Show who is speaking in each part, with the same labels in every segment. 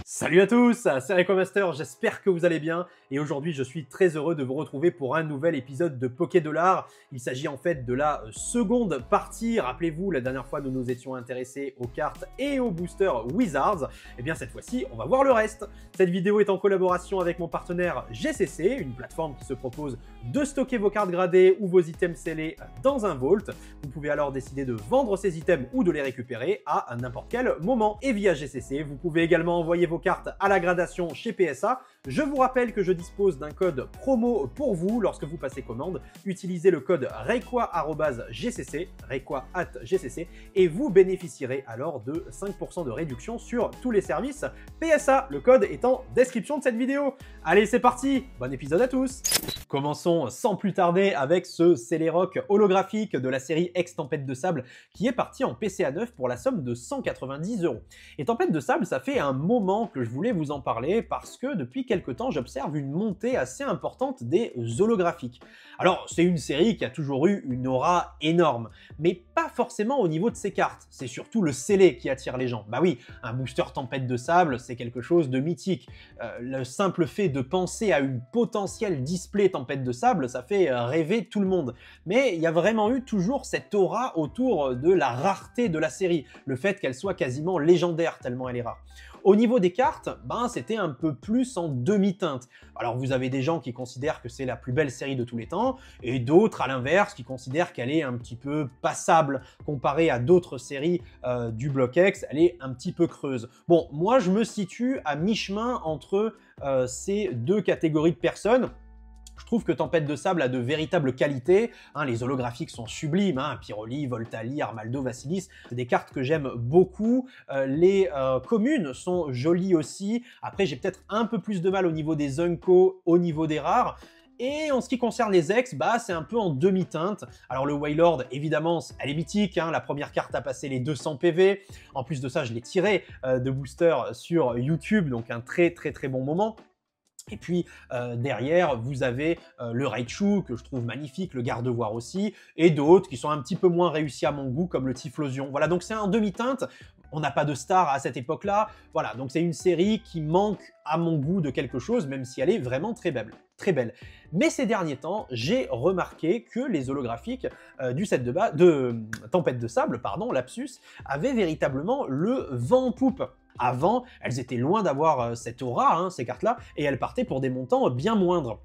Speaker 1: Salut à tous, c'est RequaMaster, j'espère que vous allez bien et aujourd'hui je suis très heureux de vous retrouver pour un nouvel épisode de Poké$. Il s'agit en fait de la seconde partie. Rappelez-vous, la dernière fois nous nous étions intéressés aux cartes et aux boosters Wizards. Et bien cette fois-ci on va voir le reste. Cette vidéo est en collaboration avec mon partenaire GCC, une plateforme qui se propose de stocker vos cartes gradées ou vos items scellés dans un vault. Vous pouvez alors décider de vendre ces items ou de les récupérer à n'importe quel moment. Et via GCC, vous pouvez également envoyer vos cartes à la gradation chez PSA. Je vous rappelle que je dispose d'un code promo pour vous lorsque vous passez commande. Utilisez le code requa@gcc, requa@gcc, et vous bénéficierez alors de 5% de réduction sur tous les services PSA. Le code est en description de cette vidéo. Allez, c'est parti, bon épisode à tous. Commençons sans plus tarder avec ce Celerock holographique de la série Ex-Tempête de Sable qui est parti en PCA 9 pour la somme de 190 €. Et Tempête de Sable, ça fait un moment que je voulais vous en parler parce que depuis quelques temps, j'observe une montée assez importante des holographiques. Alors, c'est une série qui a toujours eu une aura énorme, mais pas forcément au niveau de ses cartes. C'est surtout le scellé qui attire les gens. Bah oui, un booster Tempête de Sable, c'est quelque chose de mythique. Le simple fait de penser à une potentielle display Tempête de Sable, ça fait rêver tout le monde. Mais il y a vraiment eu toujours cette aura autour de la rareté de la série, le fait qu'elle soit quasiment légendaire tellement elle est rare. Au niveau des cartes, c'était un peu plus en demi-teinte. Alors vous avez des gens qui considèrent que c'est la plus belle série de tous les temps, et d'autres à l'inverse qui considèrent qu'elle est un petit peu passable comparée à d'autres séries du bloc X, elle est un petit peu creuse. Bon, moi je me situe à mi-chemin entre ces deux catégories de personnes. Je trouve que Tempête de Sable a de véritables qualités, les holographiques sont sublimes, Pyroli, Voltali, Armaldo, Vassilis, c'est des cartes que j'aime beaucoup, les communes sont jolies aussi. Après j'ai peut-être un peu plus de mal au niveau des Unco, au niveau des rares. Et en ce qui concerne les ex, c'est un peu en demi-teinte. Alors le Wailord, évidemment, elle est mythique, la première carte a passé les 200 PV. En plus de ça, je l'ai tiré de booster sur YouTube, donc un très bon moment. Et puis derrière, vous avez le Raichu, que je trouve magnifique, le Gardevoir aussi, et d'autres qui sont un petit peu moins réussis à mon goût, comme le Typhlosion. Voilà, donc c'est en demi-teinte. On n'a pas de star à cette époque-là. Voilà, donc c'est une série qui manque à mon goût de quelque chose, même si elle est vraiment très belle. Très belle. Mais ces derniers temps, j'ai remarqué que les holographiques du set de Tempête de Sable, pardon, lapsus, avaient véritablement le vent en poupe. Avant, elles étaient loin d'avoir cette aura, ces cartes-là, et elles partaient pour des montants bien moindres.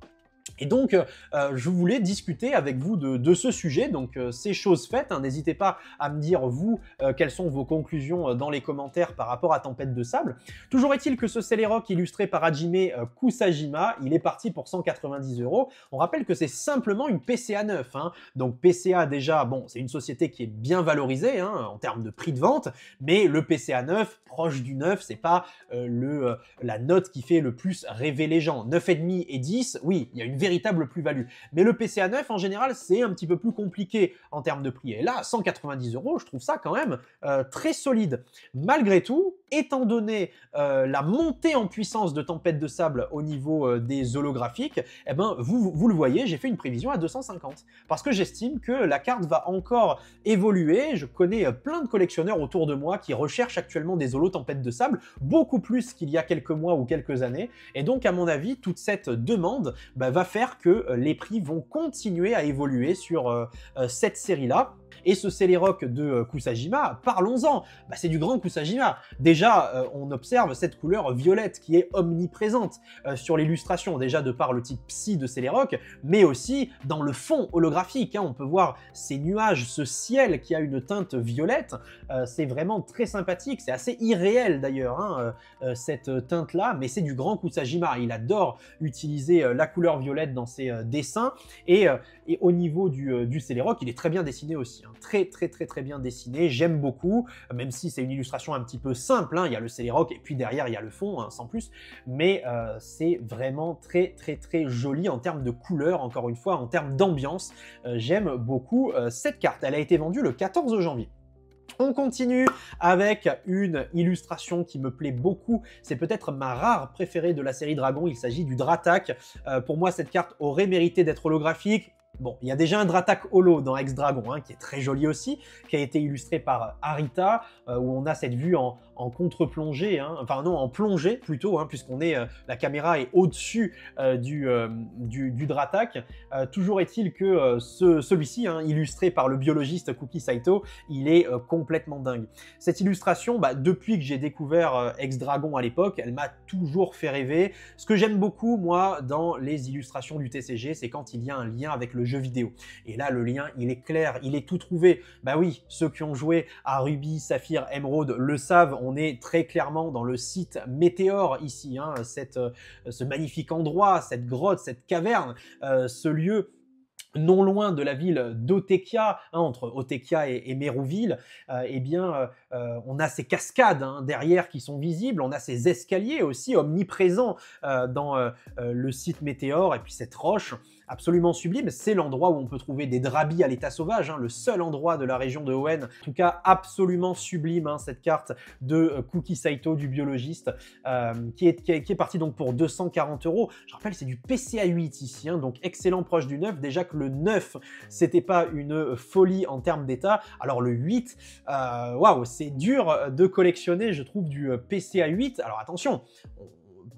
Speaker 1: Et donc, je voulais discuter avec vous de ce sujet, donc c'est chose faite, n'hésitez pas à me dire, vous, quelles sont vos conclusions dans les commentaires par rapport à Tempête de Sable. Toujours est-il que ce Celerock illustré par Hajime Kusajima, il est parti pour 190 €. On rappelle que c'est simplement une PCA 9, donc PCA déjà, bon, c'est une société qui est bien valorisée en termes de prix de vente, mais le PCA 9, proche du 9, c'est pas la note qui fait le plus rêver les gens. 9,5 et 10, oui, il y a une véritable plus-value. Mais le PCA 9, en général, c'est un petit peu plus compliqué en termes de prix. Et là, 190 €, je trouve ça quand même très solide. Malgré tout, étant donné la montée en puissance de Tempête de Sable au niveau des holographiques, vous le voyez, j'ai fait une prévision à 250. Parce que j'estime que la carte va encore évoluer. Je connais plein de collectionneurs autour de moi qui recherchent actuellement des holos Tempête de Sable, beaucoup plus qu'il y a quelques mois ou quelques années. Et donc, à mon avis, toute cette demande va faire que les prix vont continuer à évoluer sur cette série-là. Et ce Celerock de Kusajima, parlons-en, c'est du grand Kusajima. Déjà, on observe cette couleur violette qui est omniprésente sur l'illustration, déjà de par le type Psy de Celerock, mais aussi dans le fond holographique. On peut voir ces nuages, ce ciel qui a une teinte violette, c'est vraiment très sympathique, c'est assez irréel d'ailleurs, cette teinte-là, mais c'est du grand Kusajima. Il adore utiliser la couleur violette dans ses dessins, et au niveau du Celerock, il est très bien dessiné aussi. Très bien dessiné, j'aime beaucoup, même si c'est une illustration un petit peu simple, il y a le Celerock et puis derrière il y a le fond, sans plus, mais c'est vraiment très joli en termes de couleur, encore une fois, en termes d'ambiance. J'aime beaucoup cette carte, elle a été vendue le 14 janvier. On continue avec une illustration qui me plaît beaucoup, c'est peut-être ma rare préférée de la série Dragon, il s'agit du Dratak. Pour moi, cette carte aurait mérité d'être holographique. Bon, il y a déjà un Dratak Holo dans Ex Dragon, qui est très joli aussi, qui a été illustré par Arita, où on a cette vue en en contre-plongée, hein, enfin non, en plongée plutôt, hein, puisqu'on est, la caméra est au-dessus du Dratak. Toujours est-il que celui-ci, hein, illustré par le biologiste Kuki Saito, il est complètement dingue. Cette illustration, bah, depuis que j'ai découvert X-Dragon à l'époque, elle m'a toujours fait rêver. Ce que j'aime beaucoup, moi, dans les illustrations du TCG, c'est quand il y a un lien avec le jeu vidéo. Et là, le lien, il est clair, il est tout trouvé. Bah oui, ceux qui ont joué à Ruby, Saphir, Emerald le savent, on est très clairement dans le site Météore ici, hein, ce magnifique endroit, cette grotte, cette caverne, ce lieu non loin de la ville d'Otekia, hein, entre Otekia et Mérouville, eh bien, on a ces cascades, hein, derrière qui sont visibles, on a ces escaliers aussi omniprésents dans le site Météore, et puis cette roche absolument sublime, c'est l'endroit où on peut trouver des drabis à l'état sauvage, hein, le seul endroit de la région de Hoenn, en tout cas absolument sublime, hein, cette carte de Kuki Saito, du biologiste, qui est partie donc pour 240 €. Je rappelle, c'est du PCA 8 ici, hein, donc excellent, proche du 9, déjà que le 9, c'était pas une folie en termes d'état, alors le 8, waouh, c'est dur de collectionner, je trouve, du PCA 8. Alors attention,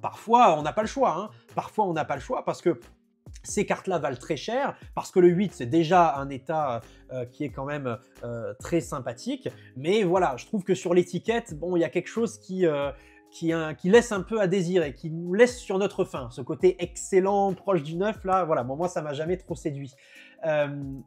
Speaker 1: parfois on n'a pas le choix, hein, parfois on n'a pas le choix, parce que ces cartes-là valent très cher, parce que le 8, c'est déjà un état qui est quand même très sympathique. Mais voilà, je trouve que sur l'étiquette, bon, il y a quelque chose qui laisse un peu à désirer, qui nous laisse sur notre faim. Ce côté excellent, proche du 9, là, voilà, bon, moi, ça m'a jamais trop séduit.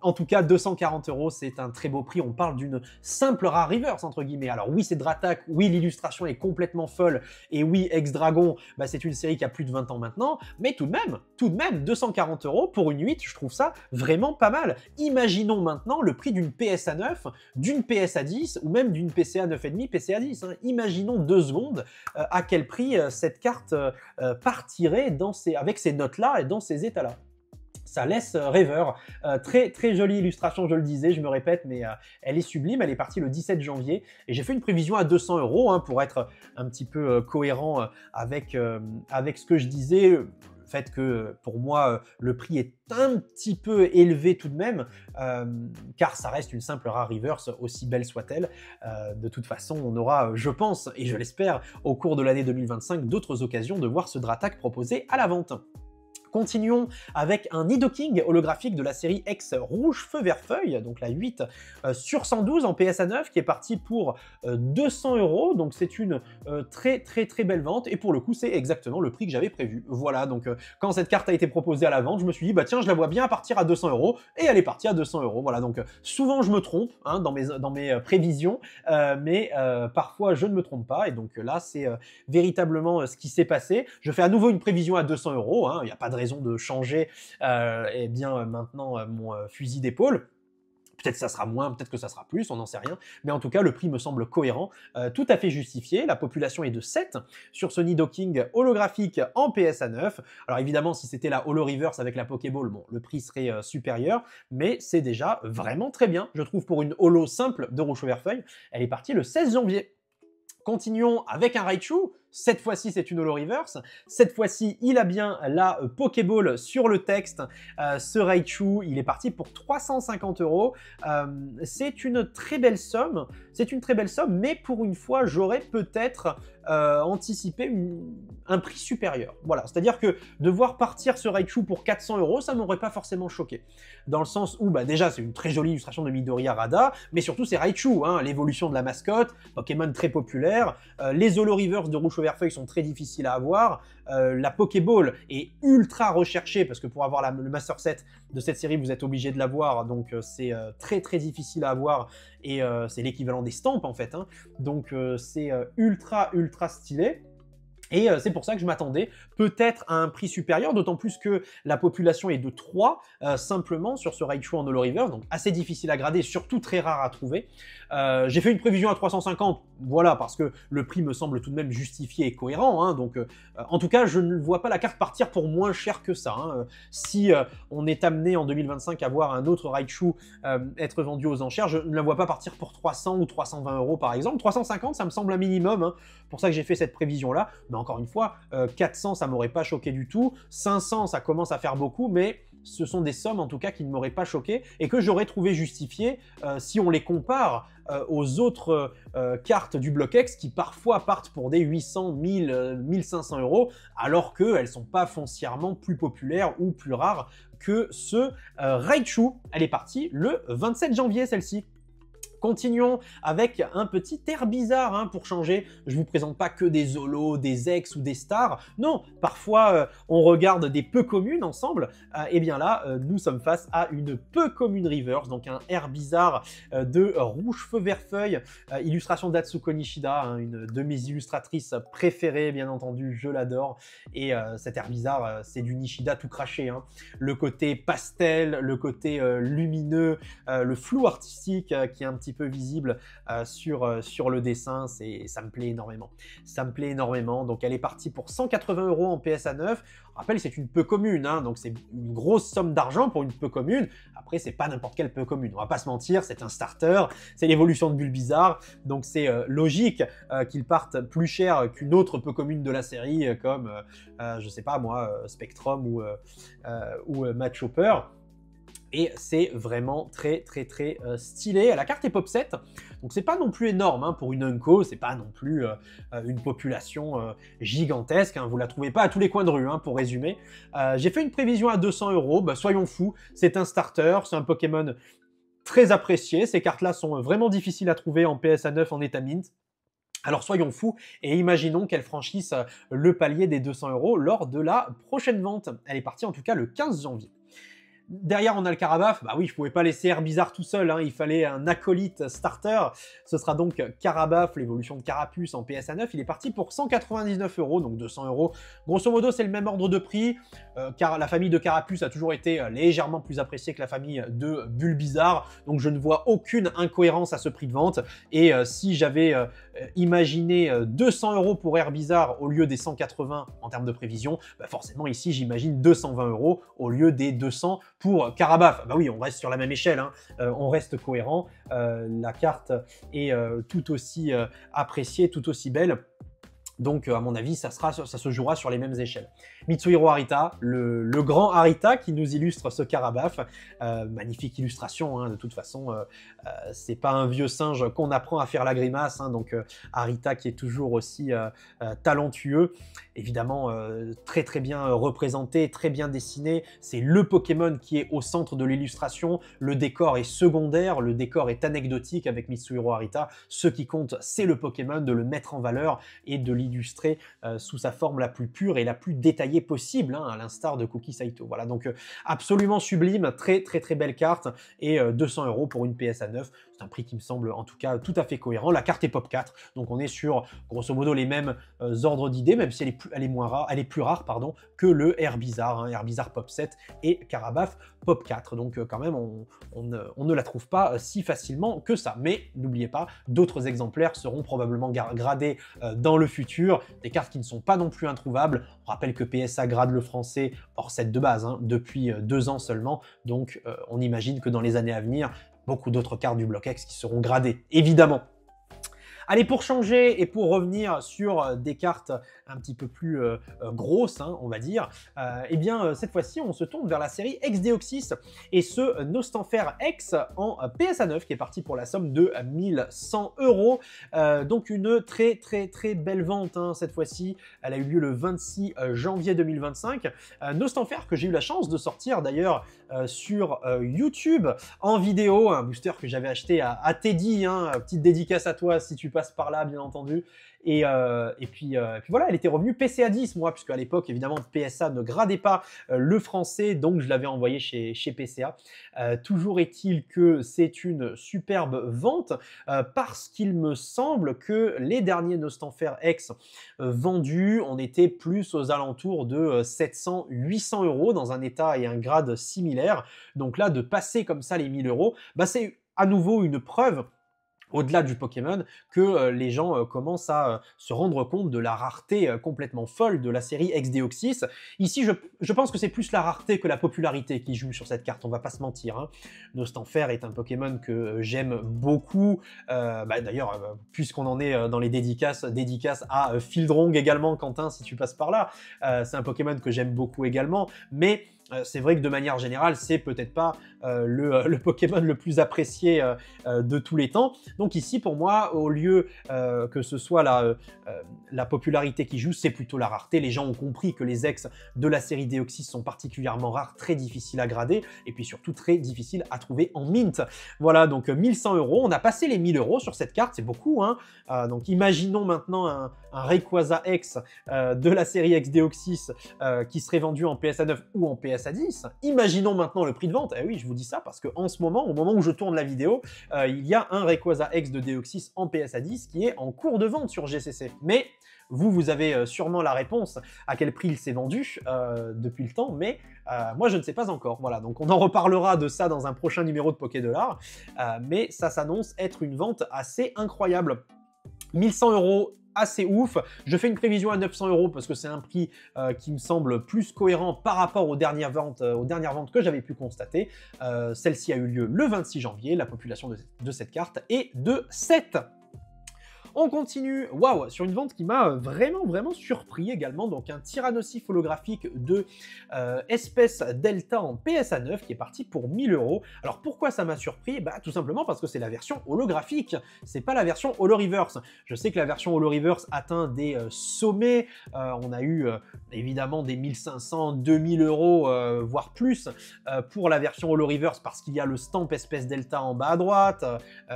Speaker 1: En tout cas, 240 €, c'est un très beau prix. On parle d'une simple rare reverse, entre guillemets. Alors oui, c'est Dratak, oui, l'illustration est complètement folle, et oui, X-Dragon, bah, c'est une série qui a plus de 20 ans maintenant, mais tout de même, 240 € pour une 8, je trouve ça vraiment pas mal. Imaginons maintenant le prix d'une PSA 9, d'une PSA 10, ou même d'une PCA 9,5, PCA 10. Hein. Imaginons 2 secondes à quel prix cette carte partirait avec ces notes-là et dans ces états-là. Ça laisse rêveur. Très, très jolie illustration, je le disais, je me répète, mais elle est sublime. Elle est partie le 17 janvier et j'ai fait une prévision à 200 € hein, pour être un petit peu cohérent avec ce que je disais. Le fait que pour moi, le prix est un petit peu élevé tout de même, car ça reste une simple rare reverse, aussi belle soit-elle. De toute façon, on aura, je pense, et je l'espère, au cours de l'année 2025, d'autres occasions de voir ce Dratak proposé à la vente. Continuons avec un Nidoking holographique de la série X rouge feu vert feuille, donc la 8 sur 112 en PSA 9 qui est partie pour 200 €, donc c'est une très belle vente et pour le coup c'est exactement le prix que j'avais prévu. Voilà, donc quand cette carte a été proposée à la vente, je me suis dit bah tiens, je la vois bien partir à 200 € et elle est partie à 200 €. Voilà, donc souvent je me trompe hein, dans mes prévisions, mais parfois je ne me trompe pas et donc là c'est véritablement ce qui s'est passé. Je fais à nouveau une prévision à 200 €, hein, il n'y a pas de raison de changer eh bien maintenant mon fusil d'épaule. Peut-être que ça sera moins, peut-être que ça sera plus, on n'en sait rien. Mais en tout cas, le prix me semble cohérent, tout à fait justifié. La population est de 7 sur ce Nidoking holographique en PSA 9. Alors évidemment, si c'était la Holo Reverse avec la Pokéball, bon, le prix serait supérieur, mais c'est déjà vraiment très bien. Je trouve pour une Holo simple de Rouge Vert Feuille, elle est partie le 16 janvier. Continuons avec un Raichu. Cette fois-ci, c'est une Holo Reverse. Cette fois-ci, il a bien la Pokéball sur le texte. Ce Raichu, il est parti pour 350 €. C'est une très belle somme. C'est une très belle somme, mais pour une fois, j'aurais peut-être anticipé un prix supérieur. Voilà, c'est-à-dire que de voir partir ce Raichu pour 400 €, ça m'aurait pas forcément choqué. Dans le sens où, bah, déjà, c'est une très jolie illustration de Midoriya Rada, mais surtout, c'est Raichu, hein, l'évolution de la mascotte, Pokémon très populaire. Les Holo Reverse de Rouge Vert Feuille sont très difficiles à avoir. La Pokéball est ultra recherchée, parce que pour avoir le Master Set de cette série, vous êtes obligé de l'avoir, donc c'est très difficile à avoir, et c'est l'équivalent des Stampes, en fait. Hein. Donc c'est ultra stylé. Et c'est pour ça que je m'attendais peut-être à un prix supérieur, d'autant plus que la population est de 3 simplement sur ce Raichu en Holo Reverse, donc assez difficile à grader, surtout très rare à trouver. J'ai fait une prévision à 350, voilà, parce que le prix me semble tout de même justifié et cohérent, hein, donc en tout cas, je ne vois pas la carte partir pour moins cher que ça. Hein. Si on est amené en 2025 à voir un autre Raichu être vendu aux enchères, je ne la vois pas partir pour 300 ou 320 € par exemple. 350, ça me semble un minimum, hein, pour ça que j'ai fait cette prévision-là. Mais encore une fois, 400, ça m'aurait pas choqué du tout. 500, ça commence à faire beaucoup, mais ce sont des sommes en tout cas qui ne m'auraient pas choqué et que j'aurais trouvé justifiées si on les compare aux autres cartes du Block X qui parfois partent pour des 800, 1000, 1500 euros alors qu'elles ne sont pas foncièrement plus populaires ou plus rares que ce Raichu. Elle est partie le 27 janvier celle-ci. Continuons avec un petit air bizarre hein, pour changer. Je vous présente pas que des Zolos, des ex ou des stars. Non, parfois on regarde des peu communes ensemble. Et bien là, nous sommes face à une peu commune reverse, donc un air bizarre de rouge feu vert feuille. Illustration d'Atsuko Nishida, hein, une de mes illustratrices préférées, bien entendu, je l'adore. Et cet air bizarre, c'est du Nishida tout craché. Hein. Le côté pastel, le côté lumineux, le flou artistique qui est un petit peu visible sur le dessin, ça me plaît énormément. Ça me plaît énormément, donc elle est partie pour 180 € en PSA 9. Je rappelle, c'est une peu commune, hein, donc c'est une grosse somme d'argent pour une peu commune. Après, c'est pas n'importe quelle peu commune, on va pas se mentir, c'est un starter, c'est l'évolution de Bulbizarre, donc c'est logique qu'il parte plus cher qu'une autre peu commune de la série, comme, je sais pas moi, Spectrum ou Mad Chopper. Et c'est vraiment très stylé. La carte est pop 7, donc c'est pas non plus énorme hein, pour une Unco, c'est pas non plus une population gigantesque, hein, vous la trouvez pas à tous les coins de rue, hein, pour résumer. J'ai fait une prévision à 200 €, bah, soyons fous, c'est un starter, c'est un Pokémon très apprécié, ces cartes-là sont vraiment difficiles à trouver en PSA 9 en état mint. Alors soyons fous et imaginons qu'elle franchisse le palier des 200 € lors de la prochaine vente. Elle est partie en tout cas le 15 janvier. Derrière, on a le Carabaf. Bah oui, je pouvais pas laisser Air Bizarre tout seul, hein. Il fallait un acolyte starter. Ce sera donc Carabaf, l'évolution de Carapuce en PSA 9. Il est parti pour 199 €, donc 200 €. Grosso modo, c'est le même ordre de prix, car la famille de Carapuce a toujours été légèrement plus appréciée que la famille de Bulbizarre. Donc je ne vois aucune incohérence à ce prix de vente. Et si j'avais imaginé 200 € pour Air Bizarre au lieu des 180 en termes de prévision, bah forcément ici, j'imagine 220 € au lieu des 200 pour Carabaf. Bah oui, on reste sur la même échelle, hein. On reste cohérent. La carte est tout aussi appréciée, tout aussi belle. Donc, à mon avis, ça se jouera sur les mêmes échelles. Mitsuhiro Arita, le grand Arita qui nous illustre ce Carabaf. Magnifique illustration, hein, de toute façon. C'est pas un vieux singe qu'on apprend à faire la grimace. Hein, donc, Arita qui est toujours aussi talentueux. Évidemment, très bien représenté, très bien dessiné. C'est le Pokémon qui est au centre de l'illustration. Le décor est secondaire, le décor est anecdotique avec Mitsuhiro Arita. Ce qui compte, c'est le Pokémon, de le mettre en valeur et de l'illustrer sous sa forme la plus pure et la plus détaillée possible, hein, à l'instar de Koki Saito. Voilà, donc absolument sublime, très belle carte, et 200 € pour une PSA 9. C'est un prix qui me semble en tout cas tout à fait cohérent. La carte est pop 4, donc on est sur grosso modo les mêmes ordres d'idées, même si elle est plus rare pardon, que le Air Bizarre, hein, Air Bizarre pop 7 et Carabaf pop 4. Donc quand même, on ne la trouve pas si facilement que ça. Mais n'oubliez pas, d'autres exemplaires seront probablement gradés dans le futur, des cartes qui ne sont pas non plus introuvables. On rappelle que PSA grade le français hors set de base, hein, depuis 2 ans seulement, donc on imagine que dans les années à venir, beaucoup d'autres cartes du Block X qui seront gradées, évidemment. Allez, pour changer et pour revenir sur des cartes un petit peu plus grosses, hein, on va dire, eh bien, cette fois-ci, on se tourne vers la série X-Deoxys et ce Nostanfer X en PSA 9 qui est parti pour la somme de 1100 €. Donc, une très belle vente, hein, cette fois-ci. Elle a eu lieu le 26 janvier 2025. Nostanfer que j'ai eu la chance de sortir d'ailleurs sur YouTube en vidéo, un booster que j'avais acheté à Teddy, hein, petite dédicace à toi si tu passes par là, bien entendu. Et puis voilà, elle était revenue PCA 10, moi, puisque à l'époque, évidemment, PSA ne gradait pas le français, donc je l'avais envoyé chez PCA. Toujours est-il que c'est une superbe vente, parce qu'il me semble que les derniers Nostanfer X vendus, on était plus aux alentours de 700-800 € dans un état et un grade similaire. Donc là, de passer comme ça les 1000 €, bah, c'est à nouveau une preuve, au-delà du Pokémon, que les gens commencent à se rendre compte de la rareté complètement folle de la série X-Deoxys. Ici, je pense que c'est plus la rareté que la popularité qui joue sur cette carte, on va pas se mentir, hein. Nostanfer est un Pokémon que j'aime beaucoup. D'ailleurs, puisqu'on en est dans les dédicaces à Fieldrong également, Quentin, si tu passes par là. C'est un Pokémon que j'aime beaucoup également, mais c'est vrai que de manière générale, c'est peut-être pas le Pokémon le plus apprécié de tous les temps. Donc ici, pour moi, au lieu que ce soit la popularité qui joue, c'est plutôt la rareté. Les gens ont compris que les ex de la série Deoxys sont particulièrement rares, très difficiles à grader, et puis surtout très difficiles à trouver en mint. Voilà, donc 1100 €. On a passé les 1000 € sur cette carte, c'est beaucoup, hein. Donc imaginons maintenant un Rayquaza X de la série X Deoxys qui serait vendu en PSA 9 ou en PSA 10. Imaginons maintenant le prix de vente. Eh oui, je vous dis ça parce qu'en ce moment, au moment où je tourne la vidéo, il y a un Rayquaza X de Deoxys en PSA 10 qui est en cours de vente sur GCC. Mais vous avez sûrement la réponse à quel prix il s'est vendu depuis le temps, mais moi je ne sais pas encore. Voilà, donc on en reparlera de ça dans un prochain numéro de Poké$, mais ça s'annonce être une vente assez incroyable. 1100 €, assez ouf. Je fais une prévision à 900 € parce que c'est un prix qui me semble plus cohérent par rapport aux dernières ventes que j'avais pu constater. Celle-ci a eu lieu le 26 janvier. La population de cette carte est de 7. On continue, waouh, sur une vente qui m'a vraiment surpris également, donc un Tyrannosif holographique de espèce Delta en PSA 9 qui est parti pour 1000 €. Alors pourquoi ça m'a surpris? Bah tout simplement parce que c'est la version holographique, c'est pas la version Holo Reverse. Je sais que la version Holo Reverse atteint des sommets, on a eu évidemment des 1500, 2000 €, voire plus pour la version Holo Reverse parce qu'il y a le stamp espèce Delta en bas à droite,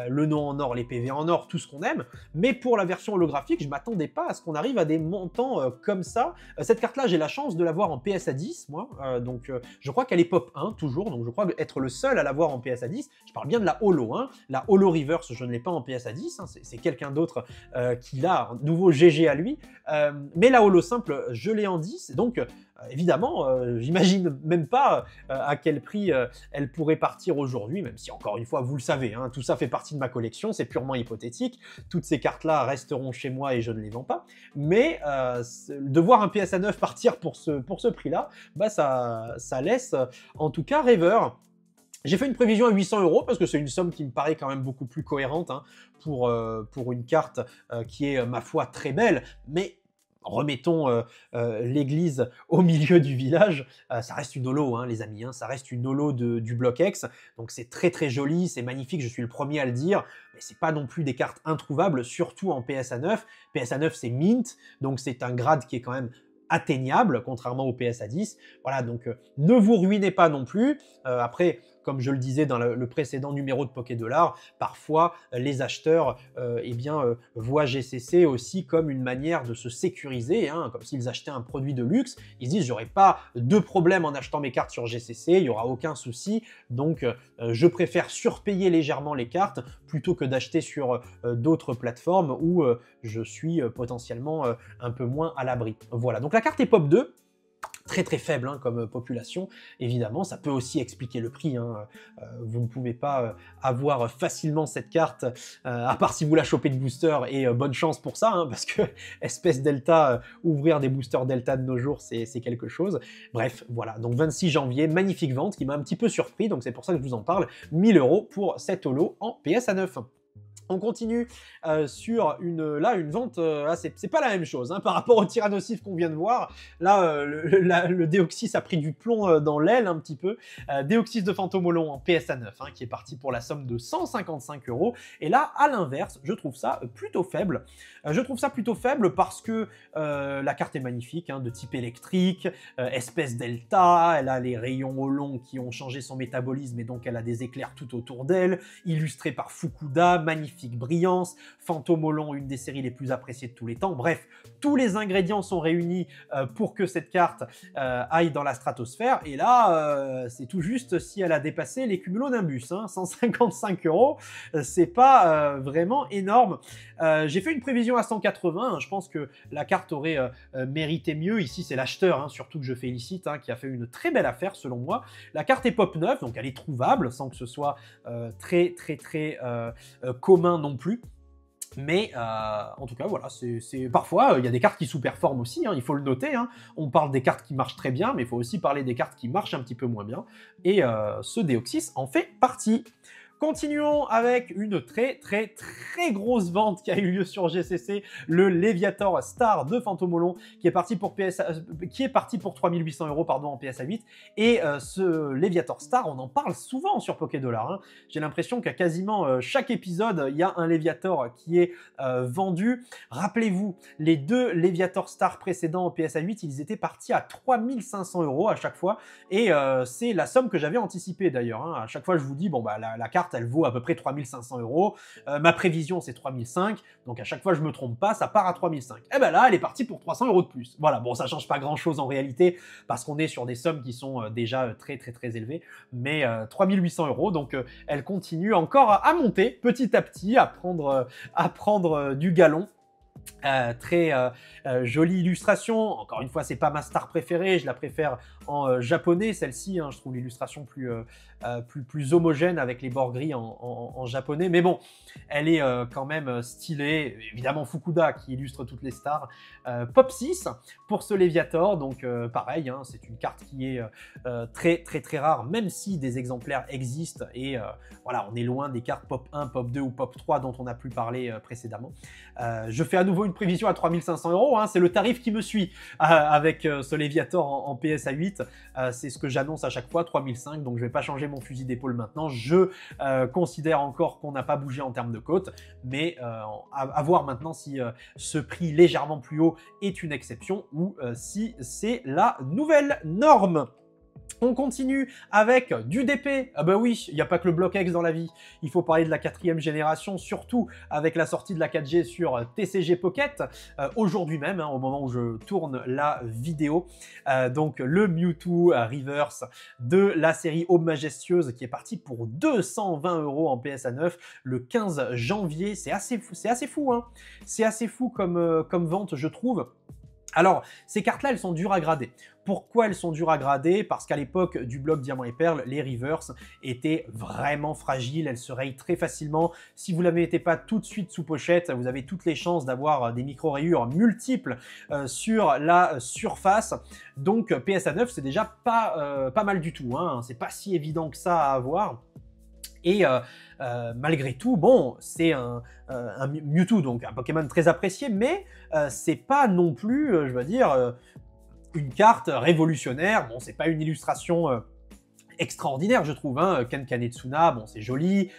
Speaker 1: le nom en or, les PV en or, tout ce qu'on aime, mais pour la version holographique, je ne m'attendais pas à ce qu'on arrive à des montants comme ça. Cette carte-là, j'ai la chance de l'avoir en PSA 10, moi, donc je crois qu'elle est pop 1, toujours, donc je crois être le seul à l'avoir en PSA 10. Je parle bien de la Holo, hein. La Holo Reverse, je ne l'ai pas en PSA 10, hein. C'est quelqu'un d'autre qui l'a, nouveau GG à lui, mais la Holo simple, je l'ai en 10, donc évidemment, j'imagine même pas à quel prix elle pourrait partir aujourd'hui, même si encore une fois, vous le savez, hein, tout ça fait partie de ma collection, c'est purement hypothétique. Toutes ces cartes-là resteront chez moi et je ne les vends pas. Mais de voir un PSA 9 partir pour ce prix-là, bah ça laisse en tout cas rêveur. J'ai fait une prévision à 800 € parce que c'est une somme qui me paraît quand même beaucoup plus cohérente, hein, pour une carte qui est, ma foi, très belle, mais remettons l'église au milieu du village, ça reste une holo, hein, les amis, hein, ça reste une holo du bloc X, donc c'est très joli, c'est magnifique, je suis le premier à le dire, mais c'est pas non plus des cartes introuvables, surtout en PSA 9. PSA 9 c'est mint, donc c'est un grade qui est quand même atteignable, contrairement au PSA 10. Voilà, donc ne vous ruinez pas non plus. Après, comme je le disais dans le précédent numéro de Poké$, parfois les acheteurs voient GCC aussi comme une manière de se sécuriser, hein, comme s'ils achetaient un produit de luxe. Ils se disent, j'aurai pas de problème en achetant mes cartes sur GCC, il n'y aura aucun souci, donc je préfère surpayer légèrement les cartes plutôt que d'acheter sur d'autres plateformes où je suis potentiellement un peu moins à l'abri. Voilà, donc la carte est Pop 2, très faible, hein, comme population, évidemment, ça peut aussi expliquer le prix, hein. Vous ne pouvez pas avoir facilement cette carte, à part si vous la chopez de booster, et bonne chance pour ça, hein, parce que espèce Delta, ouvrir des boosters Delta de nos jours, c'est quelque chose. Bref, voilà, donc 26 janvier, magnifique vente qui m'a un petit peu surpris, donc c'est pour ça que je vous en parle, 1000 € pour cette holo en PSA 9. On continue sur une vente, c'est pas la même chose, hein, par rapport au Tyrannosif qu'on vient de voir. Là, le Deoxys a pris du plomb dans l'aile un petit peu. Deoxys de Fantomolon en PSA 9, hein, qui est parti pour la somme de 155 €. Et là, à l'inverse, je trouve ça plutôt faible. Je trouve ça plutôt faible parce que la carte est magnifique, hein, de type électrique, espèce Delta, elle a les rayons au long qui ont changé son métabolisme et donc elle a des éclairs tout autour d'elle, illustré par Fukuda, magnifique brillance, Fantomolon, une des séries les plus appréciées de tous les temps. Bref, tous les ingrédients sont réunis pour que cette carte aille dans la stratosphère. Et là, c'est tout juste si elle a dépassé les cumulonimbus, hein, 155 €, c'est pas vraiment énorme. J'ai fait une prévision à 180, hein, je pense que la carte aurait mérité mieux. Ici, c'est l'acheteur, hein, surtout que je félicite, hein, qui a fait une très belle affaire selon moi. La carte est Pop 9, donc elle est trouvable sans que ce soit très commun non plus. Mais en tout cas, voilà, parfois, il y a des cartes qui sous-performent aussi, hein, il faut le noter, hein. On parle des cartes qui marchent très bien, mais il faut aussi parler des cartes qui marchent un petit peu moins bien. Et ce Deoxys en fait partie. Continuons avec une très grosse vente qui a eu lieu sur GCC, le Léviator Star de Fantomolon qui est parti pour 3800 € pardon, en PSA 8. Et ce Léviator Star, on en parle souvent sur Pokédollar. Hein. J'ai l'impression qu'à quasiment chaque épisode, il y a un Léviator qui est vendu. Rappelez-vous, les deux Léviator Star précédents en PSA 8, ils étaient partis à 3500 € à chaque fois. Et c'est la somme que j'avais anticipée d'ailleurs. Hein. À chaque fois, je vous dis, bon, bah, la carte, elle vaut à peu près 3500 €. Ma prévision, c'est 3005. Donc à chaque fois, je me trompe pas, ça part à 3005. Et ben là, elle est partie pour 300 € de plus. Voilà, bon, ça change pas grand-chose en réalité, parce qu'on est sur des sommes qui sont déjà très élevées. Mais 3800 €, donc elle continue encore à monter petit à petit, à prendre du galon. Très jolie illustration. Encore une fois, c'est pas ma star préférée, je la préfère en japonais, celle-ci. Hein, je trouve l'illustration plus homogène avec les bords gris en japonais. Mais bon, elle est quand même stylée. Évidemment, Fukuda qui illustre toutes les stars. Pop 6 pour ce Léviator. Donc pareil, hein, c'est une carte qui est très rare, même si des exemplaires existent. Et voilà, on est loin des cartes Pop 1, Pop 2 ou Pop 3 dont on a pu parler précédemment. Je fais à nouveau une prévision à 3500 €, hein, c'est le tarif qui me suit avec ce Léviator en PSA 8. C'est ce que j'annonce à chaque fois, 3005, donc je ne vais pas changer mon fusil d'épaule maintenant. Je considère encore qu'on n'a pas bougé en termes de cote, mais à voir maintenant si ce prix légèrement plus haut est une exception ou si c'est la nouvelle norme. On continue avec du DP. Ah bah oui, il n'y a pas que le Block X dans la vie. Il faut parler de la 4e génération, surtout avec la sortie de la 4G sur TCG Pocket, aujourd'hui même, hein, au moment où je tourne la vidéo. Donc le Mewtwo Reverse de la série Aube Majestueuse qui est parti pour 220 € en PSA 9 le 15 janvier. C'est assez fou, hein. C'est assez fou comme vente, je trouve. Alors, ces cartes-là, elles sont dures à grader. Pourquoi elles sont dures à grader? Parce qu'à l'époque du bloc Diamant et Perle, les reverse étaient vraiment fragiles, elles se rayent très facilement. Si vous ne la mettez pas tout de suite sous pochette, vous avez toutes les chances d'avoir des micro-rayures multiples sur la surface. Donc PSA 9, c'est déjà pas mal du tout, hein. C'est pas si évident que ça à avoir. Et malgré tout, bon, c'est un Mewtwo, donc un Pokémon très apprécié, mais c'est pas non plus, je veux dire, une carte révolutionnaire. Bon, c'est pas une illustration extraordinaire, je trouve, hein. Ken Kanetsuna, bon, c'est joli,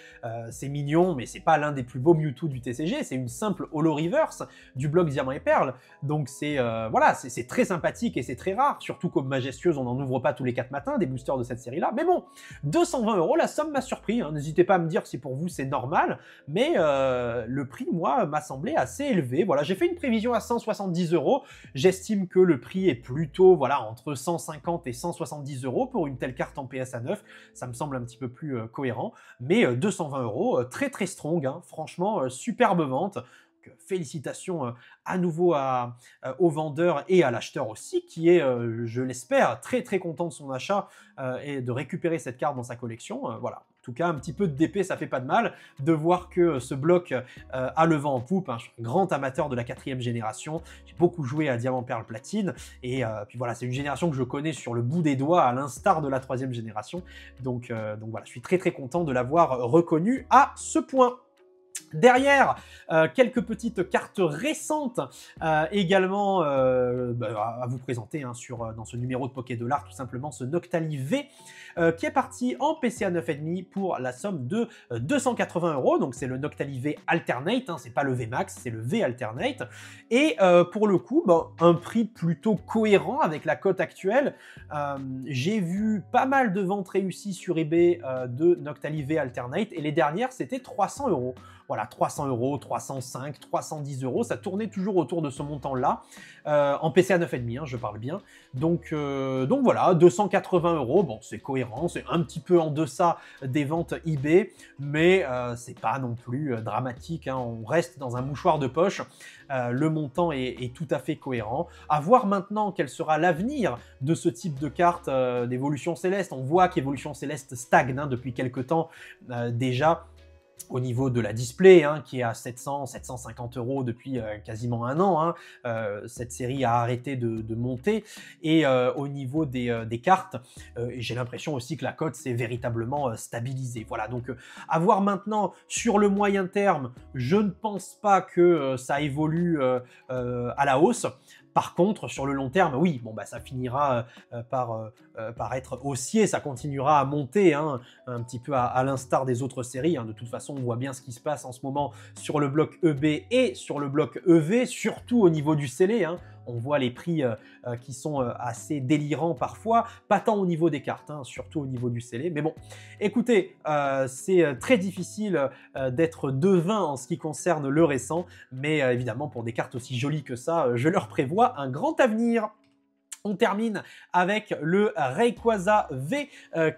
Speaker 1: c'est mignon, mais c'est pas l'un des plus beaux Mewtwo du TCG, c'est une simple Holo Reverse du bloc Diamant et Perle, donc c'est voilà, c'est très sympathique et c'est très rare, surtout qu'Aube Majestueuse, on n'en ouvre pas tous les 4 matins, des boosters de cette série-là, mais bon, 220 €, la somme m'a surpris, hein. N'hésitez pas à me dire si pour vous c'est normal, mais le prix, moi, m'a semblé assez élevé. Voilà, j'ai fait une prévision à 170 €, j'estime que le prix est plutôt, voilà, entre 150 et 170 € pour une telle carte en PSA 9, ça me semble un petit peu plus cohérent, mais 220 €, très strong, hein. Franchement, superbe vente. Donc, félicitations à nouveau au vendeur et à l'acheteur aussi, qui est, je l'espère, très content de son achat et de récupérer cette carte dans sa collection. Voilà. En tout cas, un petit peu de DP, ça fait pas de mal de voir que ce bloc a le vent en poupe, hein. Je suis un grand amateur de la 4e génération. J'ai beaucoup joué à Diamant, Perle, Platine. Et puis voilà, c'est une génération que je connais sur le bout des doigts, à l'instar de la 3e génération. Donc voilà, je suis très content de l'avoir reconnu à ce point. Derrière, quelques petites cartes récentes également à vous présenter, hein, dans ce numéro de Pokédollar, tout simplement ce Noctali V qui est parti en PCA 9,5 pour la somme de 280 €. Donc c'est le Noctali V Alternate, hein, c'est pas le V Max, c'est le V Alternate. Et pour le coup, un prix plutôt cohérent avec la cote actuelle. J'ai vu pas mal de ventes réussies sur eBay de Noctali V Alternate et les dernières c'était 300 €. Voilà, 300 €, 305, 310 €, ça tournait toujours autour de ce montant-là, en PCA 9,5, hein, je parle bien. Donc voilà, 280 €, bon, c'est cohérent, c'est un petit peu en deçà des ventes eBay, mais c'est pas non plus dramatique, hein, on reste dans un mouchoir de poche, le montant est tout à fait cohérent. À voir maintenant quel sera l'avenir de ce type de carte d'Évolution Céleste. On voit qu'Évolution Céleste stagne, hein, depuis quelques temps déjà. au niveau de la display, hein, qui est à 700-750 € depuis quasiment un an. Hein. Cette série a arrêté de monter. Et au niveau des cartes, j'ai l'impression aussi que la cote s'est véritablement stabilisée. Voilà, donc à voir maintenant sur le moyen terme, je ne pense pas que ça évolue à la hausse. Par contre, sur le long terme, oui, bon, bah, ça finira par être haussier, ça continuera à monter, hein, un petit peu à l'instar des autres séries. Hein. De toute façon, on voit bien ce qui se passe en ce moment sur le bloc EB et sur le bloc EV, surtout au niveau du scellé. Hein. On voit les prix qui sont assez délirants parfois, pas tant au niveau des cartes, hein, surtout au niveau du scellé. Mais bon, écoutez, c'est très difficile d'être devin en ce qui concerne le récent, mais évidemment, pour des cartes aussi jolies que ça, je leur prévois un grand avenir. On termine avec le Rayquaza V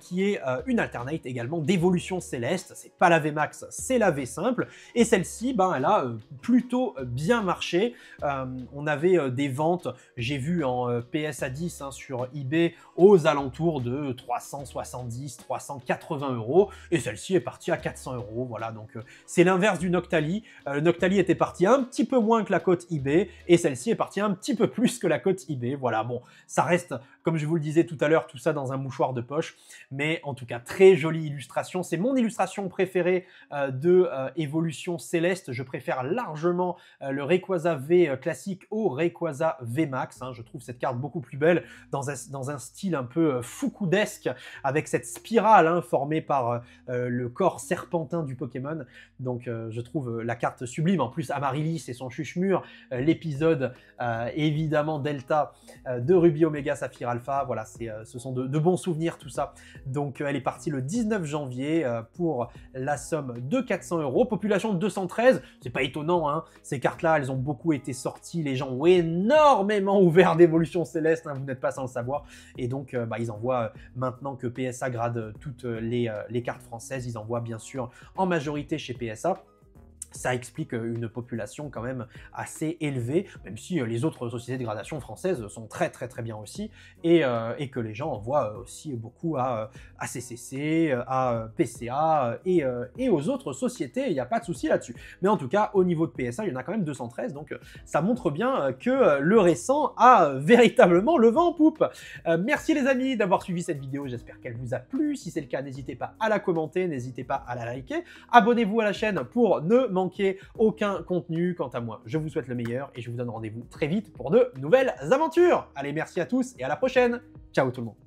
Speaker 1: qui est une alternate également d'évolution céleste. C'est pas la VMAX, c'est la V simple. Et celle-ci, ben, elle a plutôt bien marché. On avait des ventes, j'ai vu en PSA 10 hein, sur eBay, aux alentours de 370-380 €. Et celle-ci est partie à 400 €. Voilà, donc c'est l'inverse du Noctali. Le Noctali était parti un petit peu moins que la cote eBay. Et celle-ci est partie un petit peu plus que la cote eBay. Voilà, bon. Ça reste, comme je vous le disais tout à l'heure, tout ça dans un mouchoir de poche. Mais en tout cas, très jolie illustration. C'est mon illustration préférée de Évolution Céleste. Je préfère largement le Rayquaza V classique au Rayquaza V Max. Hein. Je trouve cette carte beaucoup plus belle dans un style un peu foucoudesque avec cette spirale hein, formée par le corps serpentin du Pokémon. Donc je trouve la carte sublime. En plus, Amaryllis et son chuchemure, l'épisode évidemment Delta de Ruby Omega Saphir Alpha, voilà, ce sont de bons souvenirs tout ça. Donc elle est partie le 19 janvier pour la somme de 400 €, population de 213, c'est pas étonnant, hein. Ces cartes-là, elles ont beaucoup été sorties, les gens ont énormément ouvert d'évolution céleste, hein, vous n'êtes pas sans le savoir, et donc bah, ils envoient, maintenant que PSA grade toutes les cartes françaises, ils envoient bien sûr en majorité chez PSA. Ça explique une population quand même assez élevée, même si les autres sociétés de gradation françaises sont très bien aussi, et que les gens envoient aussi beaucoup à CCC, à PCA et aux autres sociétés, il n'y a pas de souci là-dessus. Mais en tout cas, au niveau de PSA, il y en a quand même 213, donc ça montre bien que le récent a véritablement le vent en poupe. Merci les amis d'avoir suivi cette vidéo, j'espère qu'elle vous a plu. Si c'est le cas, n'hésitez pas à la commenter, n'hésitez pas à la liker. Abonnez-vous à la chaîne pour ne manquer aucun contenu. Quant à moi, je vous souhaite le meilleur et je vous donne rendez-vous très vite pour de nouvelles aventures. Allez, merci à tous et à la prochaine. Ciao tout le monde.